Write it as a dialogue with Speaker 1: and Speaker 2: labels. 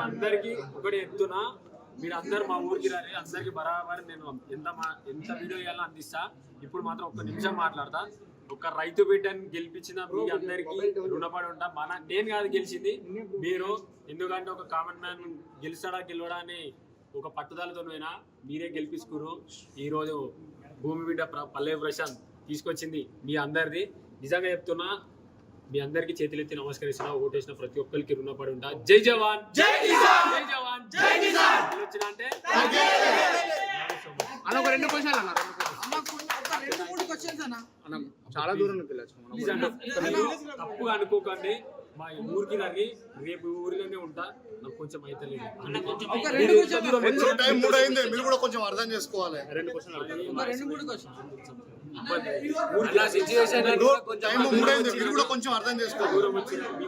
Speaker 1: అందరికి ఒకటి చెప్తున్నా, మీరు అందరు మా ఊరికి రాని, అందరికి బరాబర్ నేను ఎంత వీడియో ఇవ్వాలో అందిస్తా. ఇప్పుడు మాత్రం ఒక్క నిమిషం మాట్లాడతా. ఒక రైతు బిడ్డని గెలిపించిన మీ అందరికి రుణపడి ఉంటా. నేను కాదు గెలిచింది, మీరు. ఎందుకంటే ఒక కామన్ మ్యాన్ గెలుస్తాడా గెలవడా అని ఒక పట్టుదలతో మీరే గెలిపించుకురు. ఈరోజు భూమి బిడ్డ పల్లె ప్రశాంత్ తీసుకొచ్చింది మీ అందరిది. నిజంగా చెప్తున్నా, మీ అందరికి చేతులెత్తి నమస్కరిస్తున్నా. ఓటేసిన ప్రతి ఒక్కరికి రుణపడి ఉంటా. జై జవాన్, జై జవాన్, జై కిసాన్. వచ్చిన అంటే
Speaker 2: చాలా దూరం
Speaker 1: తప్పుగా అనుకోకండి. మా ఊరికి కానీ రేపు ఊరిలోనే ఉంటా. నాకు కొంచెం అయితే లేదు.
Speaker 2: మీరు కూడా కొంచెం అర్థం చేసుకోవాలి.
Speaker 1: సిచ్యువేషన్
Speaker 2: కొంచెం అర్థం చేసుకోవాలి.